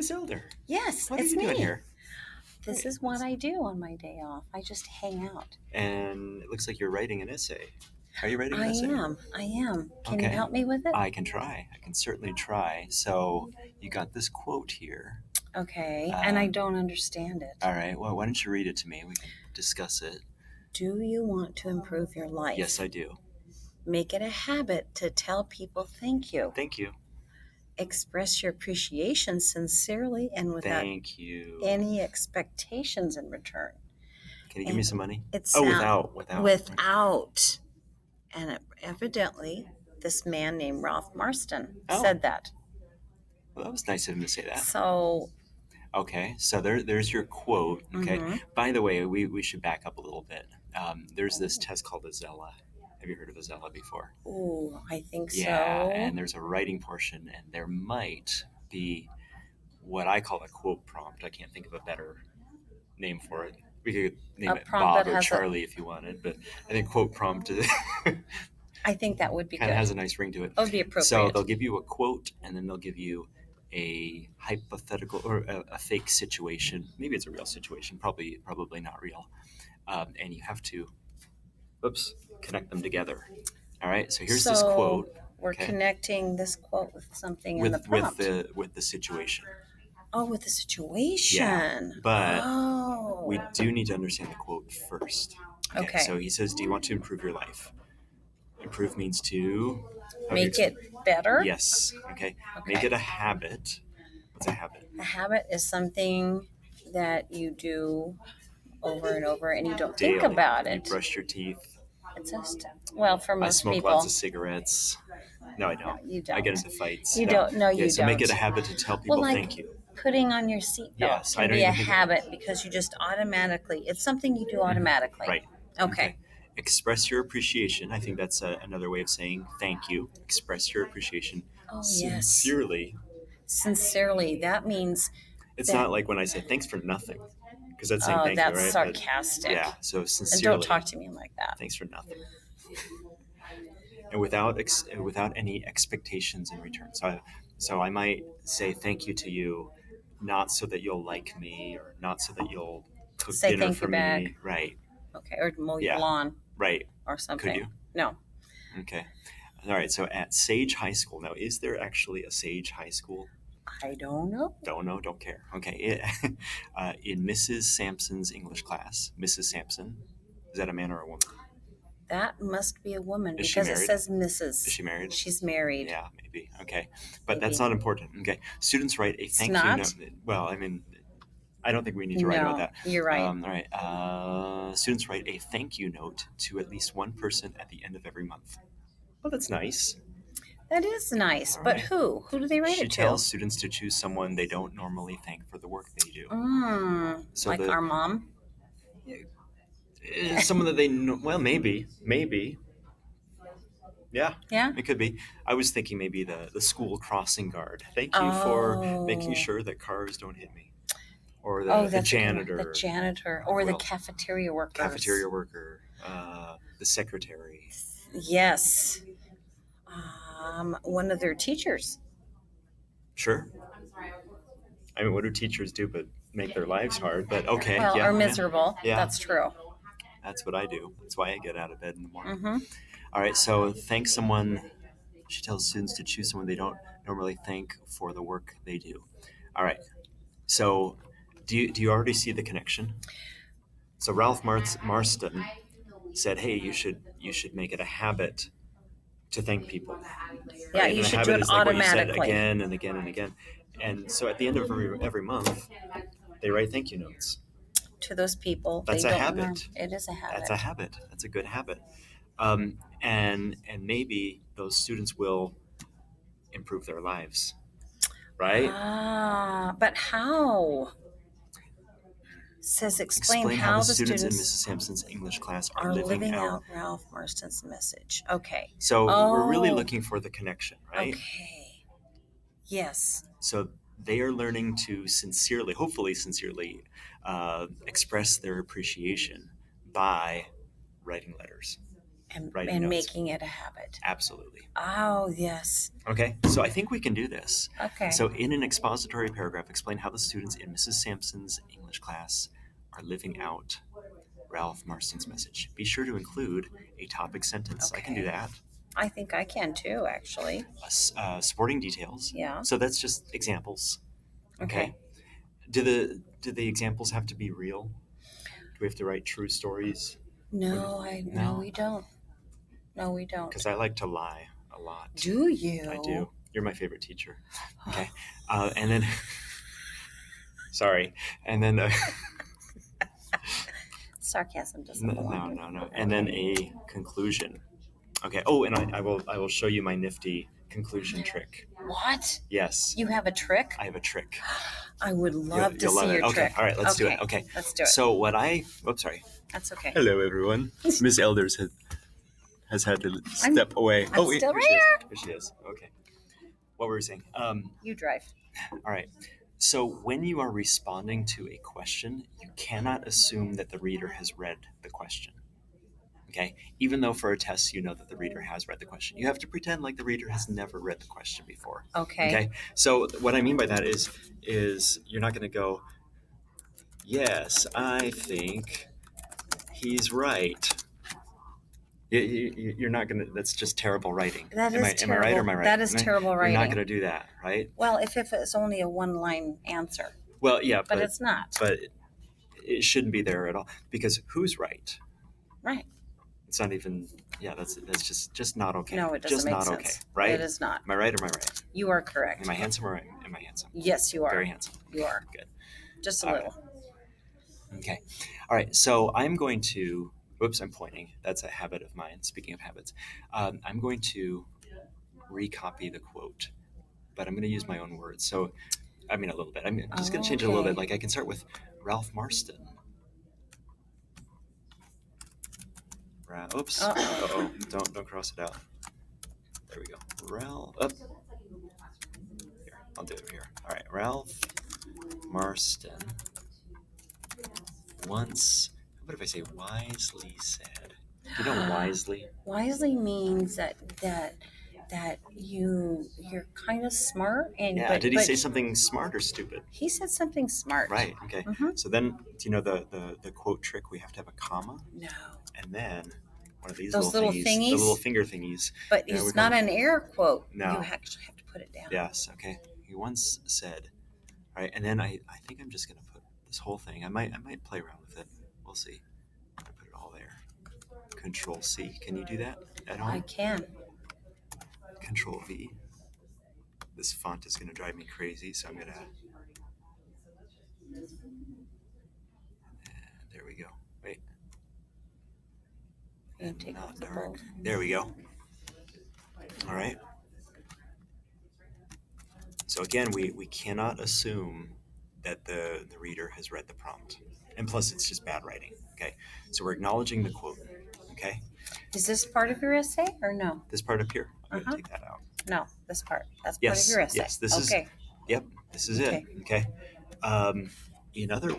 Miss Elder, Yes, what are it's you doing me. here? This is what I do on my day off. I just hang out. And it looks like you're writing an essay. Are you writing an I essay? am. I am. Can you Okay. help me with it? I can try. I can certainly try. So you got this quote here. Okay. And I don't understand it. All right. Well, why don't you read it to me? We can discuss it. Do you want to improve your life? Yes, I do. Make it a habit to tell people thank you. Thank you. Express your appreciation sincerely and without Thank you. any expectations in return. Can you give me some money? It's without. without. And evidently, this man named Ralph Marston said that. Well, that was nice of him to say that. So, Okay, so there's your quote. Okay. mhm. By the way, we should back up a little bit. There's this test called Azella. Have you heard of Azella before? Ooh, I think Yeah, so. and there's a writing portion, and there might be what I call a quote prompt. I can't think of a better name for it. We could name A it prompt Bob that or has Charlie if you wanted, but I think quote prompt kind I think that would be of good. has a nice ring to it. That would be appropriate. So they'll give you a quote, and then they'll give you a hypothetical or a fake situation. Maybe it's a real situation. Probably not real. And you have to, connect them together. All right. So here's this quote. We're Okay. connecting this quote with something in the with prompt. with the situation. Oh, with the situation. Yeah, but oh. We do need to understand the quote first. Okay. So he says, "Do you want to improve your life? Improve means to Make it better? Yes. Okay. Okay. Make it a habit. What's a habit? A habit is something that you do over and over and you don't Daily. think about You it. brush your teeth. It's just, well, for I most smoke people. lots of cigarettes. No, I don't. No, you don't. I get into fights. You don't. No, Okay, you so don't. make it a habit to tell people Well, like thank you. putting on your seatbelt Yes, I can don't be a even think of habit because you just automatically, it's something you do automatically. Right. Okay. Express your appreciation. I think that's another way of saying thank you. Express your appreciation Oh, yes. sincerely. Sincerely. That means, It's that- not like when I say thanks for nothing, because that's saying oh, thank that's you, right? sarcastic. Yeah. So And sincerely. don't talk to me like that. Thanks for nothing. And without any expectations in return. So I might say thank you to you, not so that you'll like me or not so that you'll cook Say dinner thank for you me. back. Right. Okay. Or mow your Yeah. lawn Right. or something. Could you? No. Okay. All right. So at Sage High School now, is there actually a Sage High School? I don't know. Don't know. Don't care. Okay. In Mrs. Sampson's English class, Mrs. Sampson, is that a man or a woman? That must be a woman Is she because it married? says Mrs. Is she married? She's married. Yeah, maybe. Okay. But Maybe. that's not important. Okay. Students write a thank not? you note. Well, I mean, I don't think we need to write about that. You're right. All right. Students write a thank you note to at least one person at the end of every month. Well, that's nice. That is nice. All But right. who? Who do they write She it to? tells students to choose someone they don't normally thank for the work they do. So like our mom? Someone that they know. Well, maybe. Yeah, Yeah. it could be. I was thinking maybe the school crossing guard. Thank you for making Oh. sure that cars don't hit me. Or Oh, the that's a good one. janitor. The janitor. Or the Well, cafeteria workers. Cafeteria worker. The secretary. Yes. One of their teachers. Sure. I mean, what do teachers do but make their lives hard? But okay. Well, yeah, or miserable. Yeah. That's true. That's what I do. That's why I get out of bed in the morning. Mm-hmm. All right, so thank someone. She tells students to choose someone they don't normally thank for the work they do. All right, so do you already see the connection? So Ralph Marston said, "Hey, you should make it a habit to thank people." Yeah, Right? you And a should habit do it is like what you said automatically. again and again and again. And so at the end of every month, they write thank you notes. To those people. That's they a don't habit. know. It is a habit. That's a habit. That's a good habit. And maybe those students will improve their lives, right? But how? Says explain how the students in students Mrs. Sampson's English class are living out Ralph Marston's message. Okay. So we're really Oh. looking for the connection, right? Okay. Yes. So they are learning to hopefully sincerely, express their appreciation by writing letters. writing and notes. making it a habit. Absolutely. Oh, yes. Okay, so I think we can do this. Okay. So in an expository paragraph, explain how the students in Mrs. Sampson's English class are living out Ralph Marston's message. Be sure to include a topic sentence. I can do Okay. that. I think I can too, actually. Supporting details. Yeah. So that's just examples. Okay. Do the examples have to be real? Do we have to write true stories? No, No? we don't. No, we don't. Because I like to lie a lot. Do you? I do. You're my favorite teacher. Okay. And then, sorry. And then, Sarcasm doesn't belong. no. And then a conclusion. Okay. Oh, and I will show you my nifty conclusion trick. What? Yes. You have a trick? I have a trick. I would love to You'll see love it. your Okay. trick. All right. Let's do it. Okay. Let's do it. So oops, sorry. That's okay. Hello, everyone. Miss Elders has had to I'm- step away. I'm wait, still here she is. right Here she is. Okay. What were we saying? You drive. All right. So when you are responding to a question, you cannot assume that the reader has read the question. Okay? Even though for a test you know that the reader has read the question. You have to pretend like the reader has never read the question before. Okay. Okay? So what I mean by that is you're not going to go, yes, I think he's right. You're not going to, that's just terrible writing. That is terrible. Am I right or am I right? That is terrible writing. You're not going to do that, right? Well, if it's only a one-line answer. Well, yeah, but it's not. But it shouldn't be there at all because who's right? Right. It's not even. Yeah, that's just not okay. No, it doesn't just make not sense. Okay, right? It is not. Am I right or am I right? You are correct. Am I handsome or am I handsome? Yes, you are. Very handsome. You are. Good. Just a All little. right. Okay. All right. So I'm going to. Whoops, I'm pointing. That's a habit of mine. Speaking of habits, I'm going to recopy the quote, but I'm going to use my own words. So, I mean, a little bit. I'm just going to change it a little bit. Like I can start with Ralph Marston. Oops. Uh-oh. Don't cross it out. There we go. Ralph. Up. Here, I'll do it here. All right. Ralph Marston once. What if I say wisely said? You know wisely? Wisely means that you're kind of smart and Yeah. Did he say something smart or stupid? He said something smart. Right. Okay. Mhm. So then, do you know the quote trick? We have to have a comma, No. and then one of these Those little little thingies, the thingies? little finger thingies. But There we it's go. not an air quote. No. You actually have to put it down. Yes. Okay. He once said, all right, and then I think I'm just gonna put this whole thing. I might play around with it. We'll see. I'm gonna put it all there. Control C. Can you do that at I home? can. Control V. This font is gonna drive me crazy, so I'm gonna. There we go. Wait. You take Not off the dark. bold. There we go. All right. So again, we cannot assume that the reader has read the prompt. And plus, it's just bad writing. Okay. So we're acknowledging the quote. Okay. Is this part of your essay or no? This part up here. I'm Uh-huh. going to take that out. No, this part. That's part Yes. of your essay. Yes. This is. Okay. Yep. This is Okay. it. Okay. In other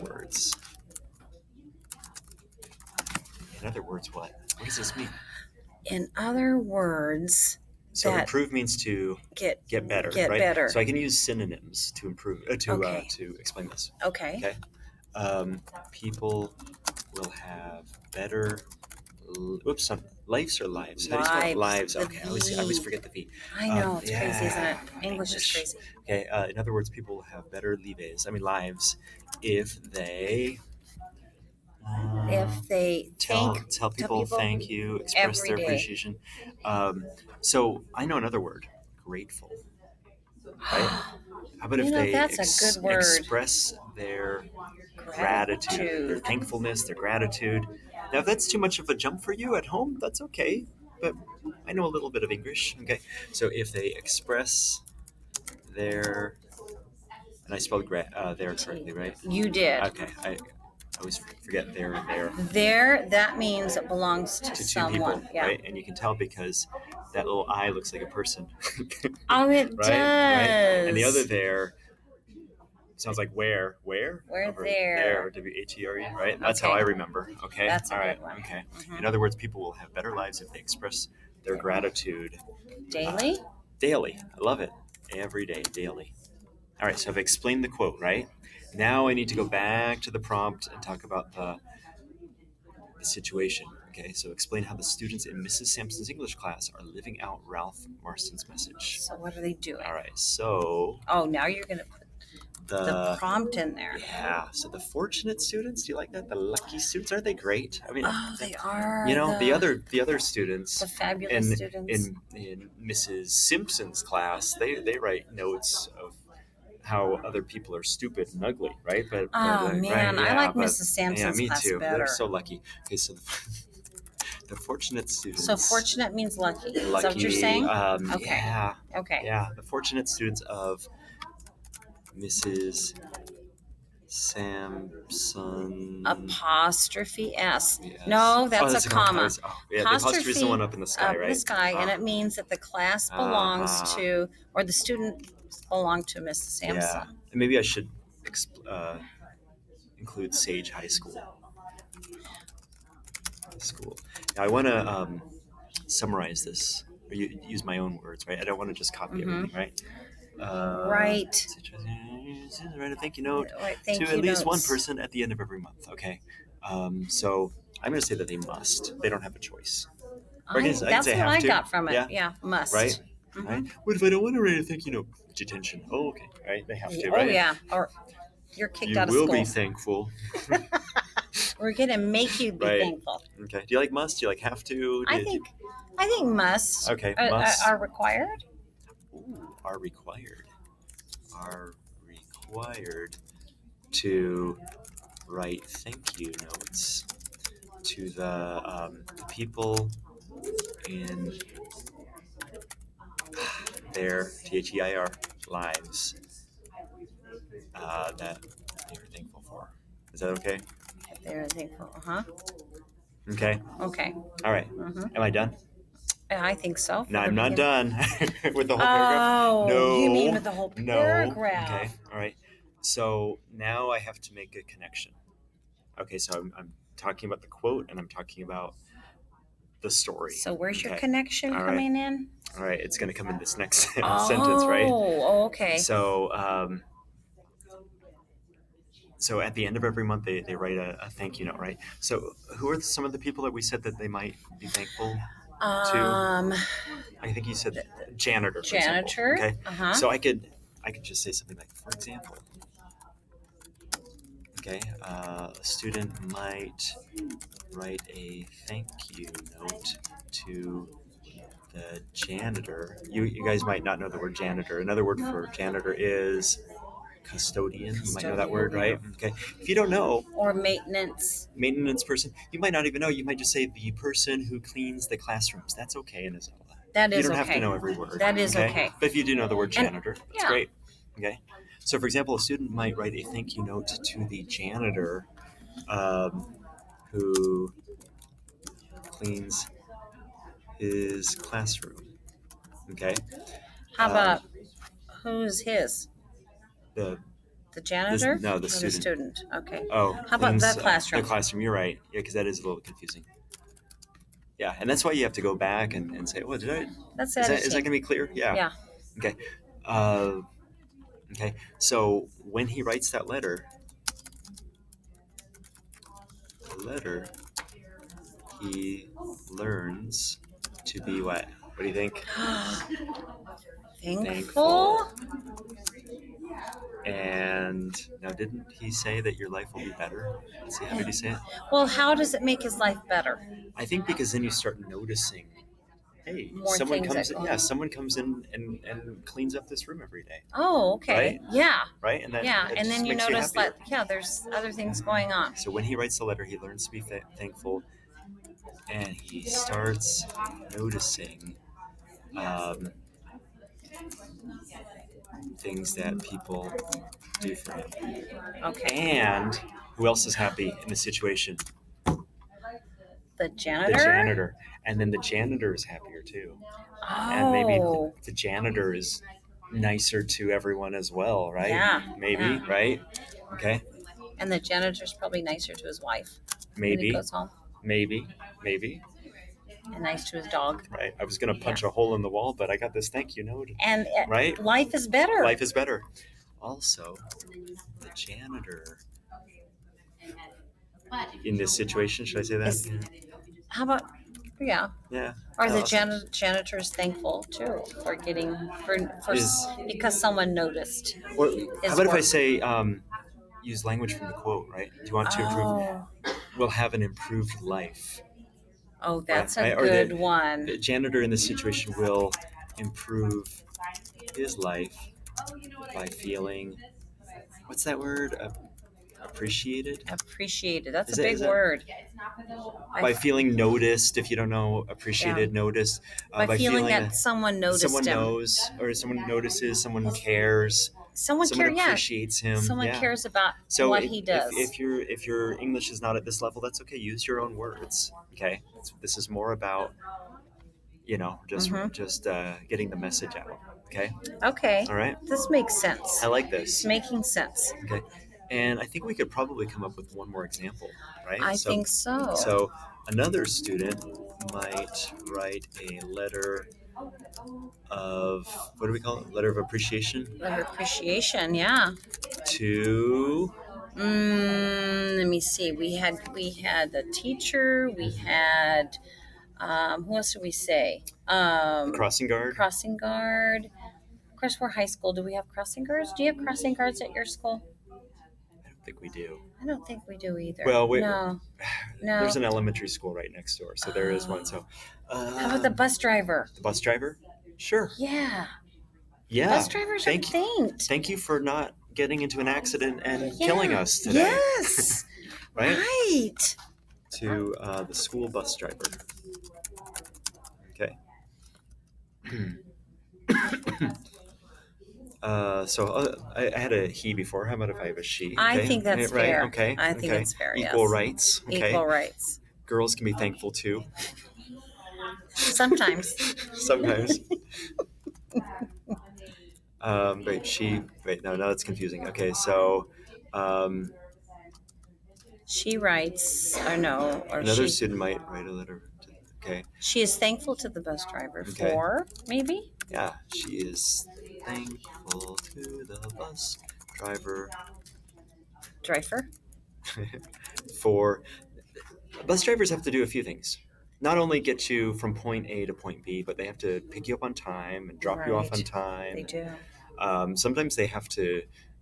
words, what? What does this mean? In other words, So that improve means to get better, Get right? better. So I can use synonyms to improve Okay. to explain this. okay. Okay. People will have better. Lives or lives? How do you spell it? Lives. Lives. The Okay. I always V. forget the V. I know it's crazy, isn't yeah, it? English is crazy. Okay. In other words, people will have better lives if they. If they Tell think people thank you, express every their day. appreciation. So I know another word, grateful. Right? How about if they that's a good word. express their gratitude, their thankfulness, their gratitude. Now, if that's too much of a jump for you at home, that's okay. But I know a little bit of English. Okay, so if they express their, and I spelled there correctly, right? You did. Okay, I always forget there and there. There, that means it belongs to To two someone. people, Yeah. right? And you can tell because that little eye looks like a person. Oh, it Right? does. Right? And the other there sounds like where We're over there. WHERE, right? That's how Okay. I remember. Okay, That's a all right, good one. okay. Mhm. In other words, people will have better lives if they express their gratitude Daily? daily. I love it. Every day, daily. All right, so I've explained the quote, right? Now I need to go back to the prompt and talk about the situation. Okay, so explain how the students in Mrs. Sampson's English class are living out Ralph Marston's message. So what are they doing? All right, so Oh, now you're going to put the the prompt in there. yeah, so the fortunate students, do you like that? The lucky students, aren't they great? I mean, Oh, they are. you know, the other students the fabulous in students. in Mrs. Simpson's class, they write notes of how other people are stupid and ugly, right? Oh right, man, I yeah, like but Mrs. Sampson's me class too. better. They're so lucky. Okay, so the fortunate students. So fortunate means lucky. Is that what you're saying? Okay. Yeah, Okay. yeah, the fortunate students of Mrs. Sampson. Apostrophe S. Yes. No, that's a comma. Yeah, the apostrophe is the one up in the sky, up right? in the sky, and it means that the class belongs Uh-huh. to, or the student belong to Mrs. Sampson. Yeah, and maybe I should include Sage High School. Now I want to summarize this, or use my own words, right? I don't want to just copy everything, right? Right. Write a thank you note Thank to you at least one notes. person at the end of every month. Okay, so I'm going to say that they must. They don't have a choice. Or I can That's say what have I to. got from it. Yeah. Yeah, must. Right? Mhm. Right? What if I don't want to write a thank you note? Detention. Oh, okay. Right? They have to, Oh right? yeah, or you're kicked You out of will school. be thankful. We're gonna make you be Right. thankful. Okay. Do you like must? Do you like have to? I think must. Okay, must. Are required. Ooh, are required. Are required to write thank you notes to the people in their THEIR lives that they are thankful for. Is that okay? They're thankful. Okay. Okay. All right. Mhm. Am I done? I think so. No, I'm not done with the whole paragraph. Oh, No. you mean with the whole No. paragraph? Okay. All right. So now I have to make a connection. Okay. So I'm talking about the quote and I'm talking about the story. So where's your Okay. connection All right. coming in? All right. It's going to come in this next sentence, right? Oh, okay. So at the end of every month, they write a thank you note, right? So who are some of the people that we said that they might be thankful? I think you said janitor. For Janitor. Example. Okay. So I could just say something like, for example, okay, a student might write a thank you note to the janitor. You guys might not know the word janitor. Another word for janitor is custodian. You might know that word, right? Okay. If you don't know, or maintenance person, you might not even know. You might just say the person who cleans the classrooms. That's okay in Isabella. That is okay. You don't have to know every word. That is okay. But if you do know the word janitor, that's yeah. great. Okay. So, for example, a student might write a thank you note to the janitor who cleans his classroom. Okay. How about who's his? The janitor? No, the or student. The student. Okay. Oh, how about the classroom? The classroom. You're right. Yeah, because that is a little confusing. Yeah, and that's why you have to go back and say, "Oh, did I?" That's is that going to be clear? Yeah. Yeah. Okay. Okay. So when he writes that letter, he learns to be what? What do you think? Thankful. And now, didn't he say that your life will be better? Let's see, how did he say it? Well, how does it make his life better? I think because then you start noticing, hey, more someone things comes in and cleans up this room every day. Oh, okay. Right? Yeah. Right? And that, and then you notice that there's other things going on. So when he writes the letter, he learns to be thankful, and he starts noticing things that people do for him. Okay. And who else is happy in the situation? The janitor? The janitor. And then the janitor is happier too. Oh. And maybe the janitor is nicer to everyone as well, right? Yeah, Maybe, yeah. right? Okay. And the janitor's probably nicer to his wife when he Maybe, goes home, maybe, and nice to his dog. right? I was going to punch a hole in the wall, but I got this thank you note, And right? life is better. Life is better. Also, the janitor in this situation, should I say that? Is- How about, yeah. Yeah. Or the Awesome. janitor's thankful too for getting for Is- because someone noticed. Or His how about if I work. say, use language from the quote, right? Do you want to improve? Oh, We'll have an improved life. oh, that's Right, a or good the one. janitor in this situation will improve his life by feeling, what's that word? Appreciated? Appreciated. That's Is a that- big is that- word. By feeling noticed, if you don't know, appreciated, noticed. By feeling that someone noticed someone him. knows, or someone notices, someone cares, Someone cares. Yeah. appreciates him. Someone yeah. cares about So what if, he does. if your English is not at this level, that's okay. Use your own words. Okay, this is more about just getting the message out. Okay. Okay. All right. This makes sense. I like It's this. making sense. Okay. And I think we could probably come up with one more example, right? I think so. So another student might write a letter of, what do we call it? Letter of appreciation Of appreciation, yeah. to Let me see. We had the teacher. We had who else did we say? crossing guard. Crossing guard. Of course, we're high school. Do we have crossing guards? Do you have crossing guards at your school? I don't think we do. I don't think we do either. Well, no. There's an elementary school right next door, so there is one. So, how about the bus driver? The bus driver? Sure. Yeah. Yeah. Bus drivers are thanked. Thank you for not getting into an accident and killing us today. Yes. Right? Right. To the school bus driver. Okay. I had a he before. How about if I have a she? Okay? I think that's right? fair. Okay. I think it's fair. Equal yes. rights. Okay. Equal rights. Girls can be thankful too. Sometimes. Sometimes. No, that's confusing. Okay, so she writes, or no, or another student might write a letter. Okay. She is thankful to the bus driver Okay. for, maybe? Yeah, she is thankful to the bus driver for. Bus drivers have to do a few things. Not only get you from point A to point B, but they have to pick you up on time and drop you off on time. They do. Sometimes they have to.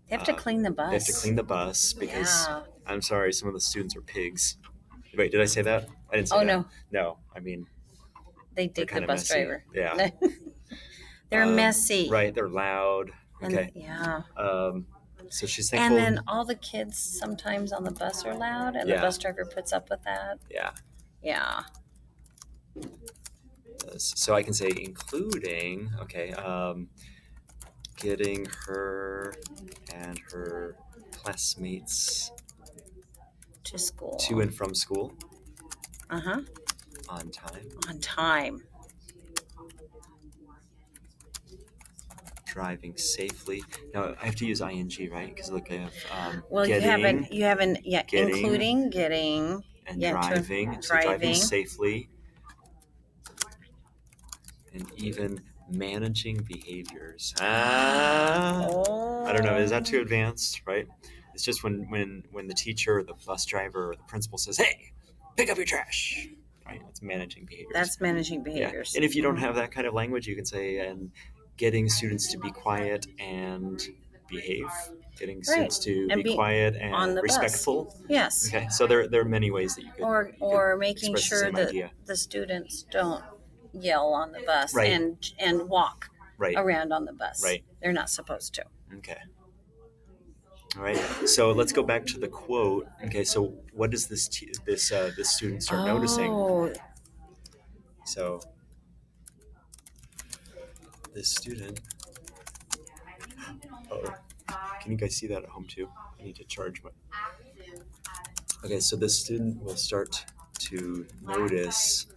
They have to clean the bus. They have to clean the bus because I'm sorry, some of the students are pigs. Wait, did I say that? I didn't say that. No. No, I mean they dig the bus messy. driver. Yeah. They're messy. Right, they're loud. Okay. And, so she's thankful. And then all the kids sometimes on the bus are loud, and the bus driver puts up with that. Yeah. Yeah. So I can say including, getting her and her classmates to school. To and from school. Uh-huh. On time. On time. Driving safely. Now I have to use ing, right? Because look, I have getting, you haven't getting, including getting and driving. So driving safely. And even managing behaviors. I don't know. Is that too advanced? Right? It's just when the teacher or the bus driver or the principal says, "Hey, pick up your trash." Right? That's managing behaviors. That's managing behaviors. Yeah. And if you don't have that kind of language, you can say and getting students to be quiet and behave. Getting students to be quiet and respectful. Bus. Yes. Okay. So there are many ways that you could. Or making sure that the students don't yell on the bus and walk around on the bus. Right. They're not supposed to. Okay. All right. So let's go back to the quote. Okay. So what does this student start noticing? So this student. Can you guys see that at home too? I need to charge my. Okay. So this student will start to notice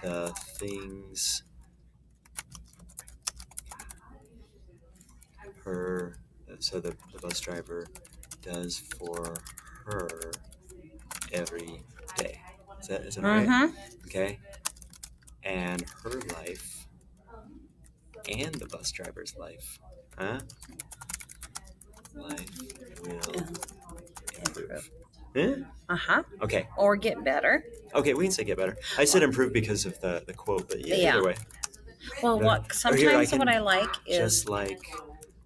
the things her, so the bus driver does for her every day. Is that right? Mm-hmm. Okay. And her life and the bus driver's life, huh? Life will improve. Huh? Uh-huh. Okay. Or get better. Okay, we can say get better. I said improve because of the quote, but yeah, Yeah. either way. Well, No. what Or here, I sometimes can what I like is just like,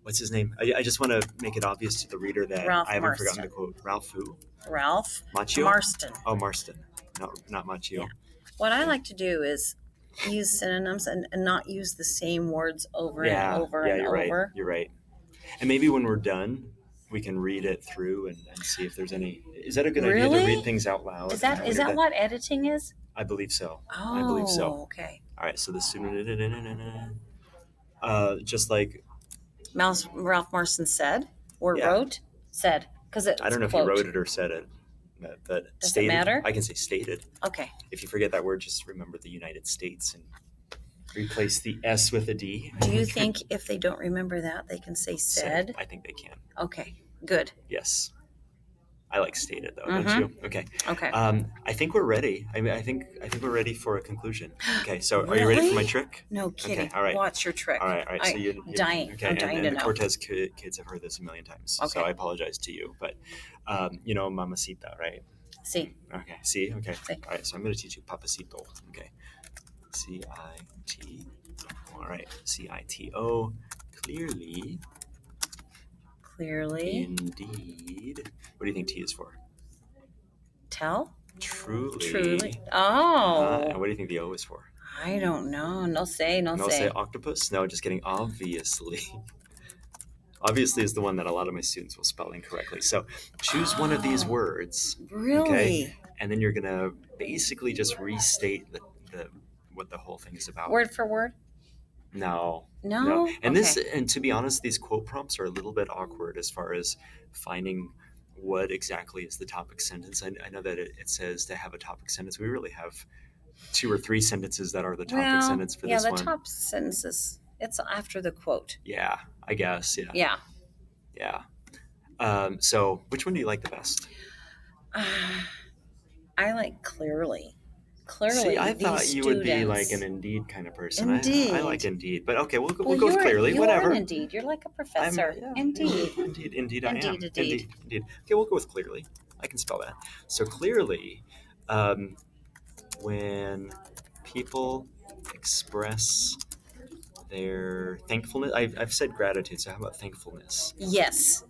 what's his name? I just want to make it obvious to the reader that Ralph I haven't forgotten the Marston. quote. Ralph who? Ralph Macchio? Marston. Oh, Marston. Not Macchio. Yeah. What I like to do is use synonyms and not use the same words over and over and you're over. right. You're right. And maybe when we're done, we can read it through and see if there's any. Is that a good idea to Really? read things out loud? Is that when you're done? what editing is? I believe so. Oh, I believe so. okay. All right, so the student, just like Ralph Marston said or Yeah. wrote said because it's I don't know if quote. he wrote it or said it, but Does it stated. matter? I can say stated. Okay. If you forget that word, just remember the United States and replace the S with a D. Do you think if they don't remember that they can say said? I think they can. Okay. Good. Yes. I like stated though, Mhm. don't you? Okay. Okay. I think we're ready. I think we're ready for a conclusion. Okay. So are you ready for my Really? trick? No kidding. Okay, all right. What's your trick? All right. So you dying. Okay. I'm dying to the know. Cortez kids have heard this a million times. So Okay. I apologize to you, but mamacita, right? See. Okay. See. Okay. See. All right. So I'm going to teach you papacito. Okay. C-I-T. All right. C-I-T-O. Clearly. Clearly. Indeed. What do you think T is for? Tell. Truly. Truly. Oh. And what do you think the O is for? I don't know. No say. No No, say. say octopus? No, just kidding. Obviously. Obviously is the one that a lot of my students will spell incorrectly. So choose one of these Oh. words, Really? and then you're gonna basically just restate the what the whole thing is about. Word for word? No. No. And Okay. and to be honest, these quote prompts are a little bit awkward as far as finding what exactly is the topic sentence. I know that it says to have a topic sentence. We really have 2 or 3 sentences that are the topic sentence for this the one. top sentences. It's after the quote. Yeah, I guess. Yeah. Yeah. So which one do you like the best? I like clearly. Clearly. See, I thought these you would be like students- an Indeed kind of person. Indeed. I like Indeed, but okay, we'll go Well, with clearly. You're Whatever. an Indeed. You're like a professor. Indeed. Indeed, I am. Indeed. Indeed. Okay, we'll go with clearly. I can spell that. So clearly, when people express their thankfulness, I've said gratitude. So how about thankfulness? Yes.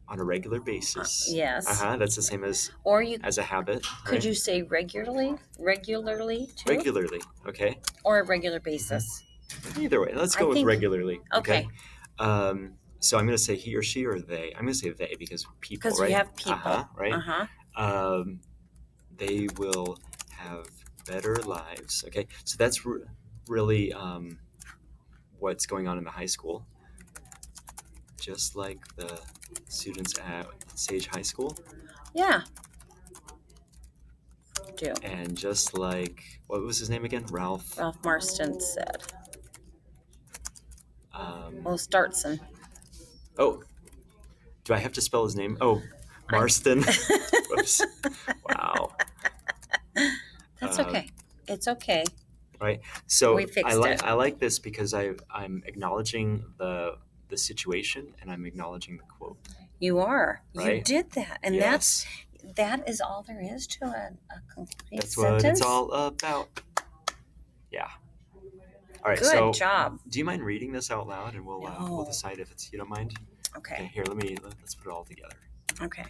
On a regular basis. Yes. That's the same as Or you a habit. could right? you say regularly too, Regularly? Okay. or a regular basis? Either way, let's I go with think- regularly. Okay. So I'm going to say he or she or they. I'm going to say they because people, Because right? we have people. Right. They will have better lives. Okay. So that's really what's going on in the high school. Just like the students at Sage High School. Yeah. Do. And just like, what was his name again? Ralph. Ralph Marston said. Um, Well, Startson. oh, do I have to spell his name? Oh, Marston. Whoops. Wow. That's okay. It's okay. Right. So We fixed it. I like this because I'm acknowledging the situation and I'm acknowledging the quote. You are. You Right? did that, and Yes. that is all there is to a complete That's sentence. what it's all about. Yeah. All right. Good so job. do you mind reading this out loud and we'll No. decide if it's you don't mind? Okay. Here, let's put it all together. Okay.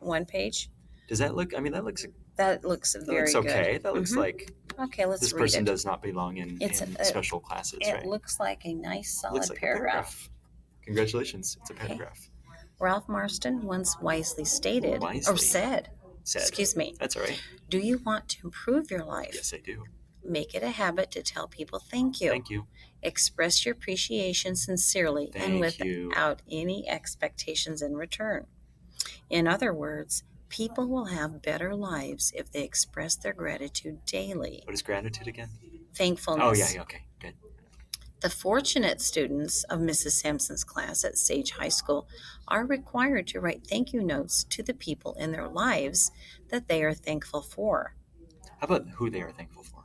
One page. Does that look? I mean, that looks Very looks okay. good. That looks Mhm. like Okay, let's this read person it. does not belong in It's special classes, It right? looks like a nice, solid Looks like paragraph. Congratulations, it's a Okay. paragraph. Ralph Marston once wisely stated, Wisely. or said, Said. excuse me, That's all right. do you want to improve your life? Yes, I do. Make it a habit to tell people thank you. Thank you. Express your appreciation sincerely and Thank you. without any expectations in return. In other words, people will have better lives if they express their gratitude daily. What is gratitude again? Thankfulness. Oh yeah. Okay. Good. The fortunate students of Mrs. Sampson's class at Sage High School are required to write thank you notes to the people in their lives that they are thankful for. How about who they are thankful for?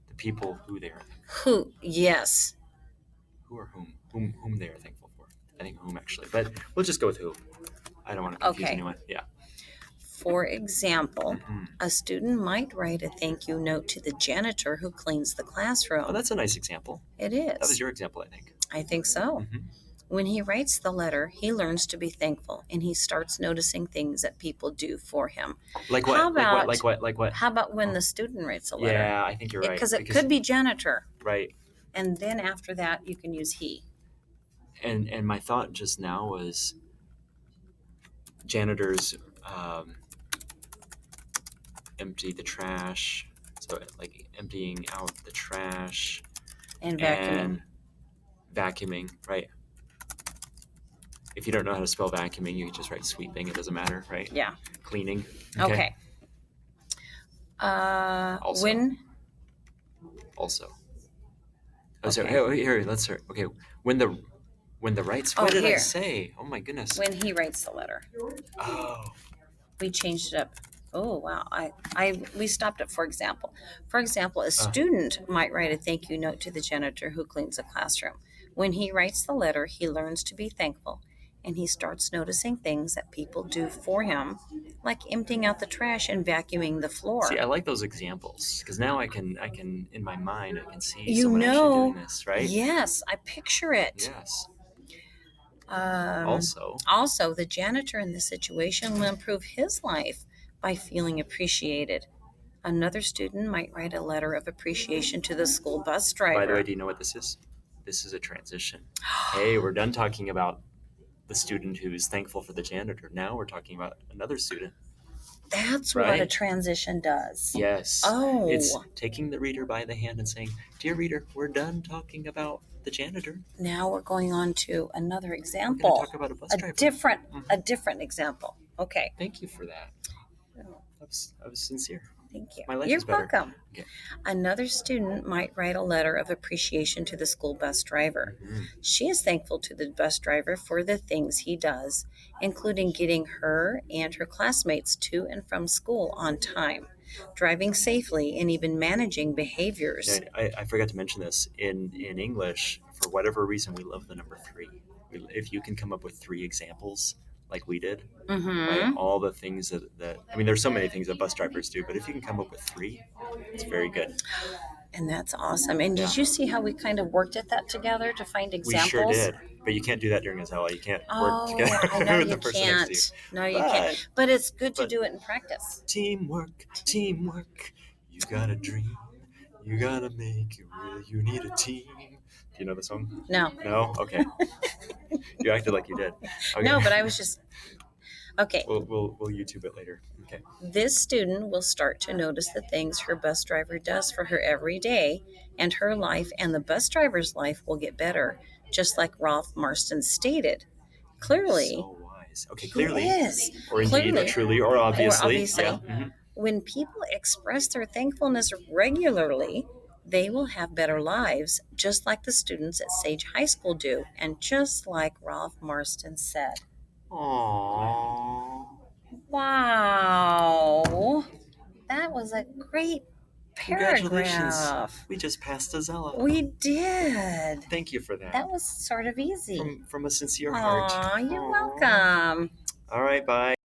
The people who they are thankful Who? Yes. Who or whom? Whom they are thankful for. I think whom actually, but we'll just go with who. I don't want to confuse Okay. anyone. Yeah. For example, Mhm. a student might write a thank you note to the janitor who cleans the classroom. Oh, that's a nice example. It That was is. your example, I think. I think so. Mhm. When he writes the letter, he learns to be thankful and he starts noticing things that people do for him. Like what? How Like what? about- Like what? Like what? How about when the student writes a letter? Yeah, I think you're right. Because it could be janitor. Right. And then after that, you can use he. And my thought just now was janitors empty the trash, so like emptying out the trash And vacuuming. and vacuuming, right? If you don't know how to spell vacuuming, you can just write sweeping. It doesn't matter, right? Yeah. Cleaning. Okay. Also. When Also. Oh, so Okay. here, let's start. Okay, when the rights. Oh, What did I here. say? Oh my goodness. when he writes the letter, Oh, we changed it up. Oh wow! We stopped it. For example, a student might write a thank you note to the janitor who cleans the classroom. When he writes the letter, he learns to be thankful, and he starts noticing things that people do for him, like emptying out the trash and vacuuming the floor. see, I like those examples because now I can in my mind I can see You someone actually know- doing this, right? Yes, I picture it. Yes. Also, the janitor in this situation will improve his life by feeling appreciated. Another student might write a letter of appreciation to the school bus driver. By the way, do you know what this is? This is a transition. Hey, we're done talking about the student who's thankful for the janitor. Now we're talking about another student. That's what a Right? transition does. Yes. Oh. It's taking the reader by the hand and saying, "Dear reader, we're done talking about the janitor. Now we're going on to another We're going example. to talk about a bus A driver." different example. Okay. Thank you for that. I was sincere. Thank you. My life You're is better. welcome. Okay. Another student might write a letter of appreciation to the school bus driver. Mhm. She is thankful to the bus driver for the things he does, including getting her and her classmates to and from school on time, driving safely, and even managing behaviors. And I forgot to mention this. In English, for whatever reason, we love the number 3. If you can come up with 3 examples like we did, Mm-hmm. right? All the things that I mean, there's so many things that bus drivers do, but if you can come up with 3, it's very good. And that's awesome. And did you see how we kind of worked at that together to find We examples? sure did, but you can't do that during Azella. You can't work together I know with you the person next to you. can't. No, you can't. But it's good to but- do it in practice. Teamwork. You gotta dream. You gotta make it real. You need a team. Do you know the song? No, No? Okay. You acted like you did. Okay. no, but I was just okay. We'll YouTube it later. Okay. This student will start to notice the things her bus driver does for her every day, and her life and the bus driver's life will get better, just like Ralph Marston stated. Clearly, So wise. Okay, clearly. Yes. Or indeed, Clearly. or truly, or obviously. obviously. Yeah. Mhm. When people express their thankfulness regularly, they will have better lives, just like the students at Sage High School do, and just like Ralph Marston said. Aww. Wow. That was a great Congratulations. paragraph. We just passed Azella. We did. Thank you for that. That was sort of easy. From a sincere heart. Aw, you're Aw. welcome. All right, bye.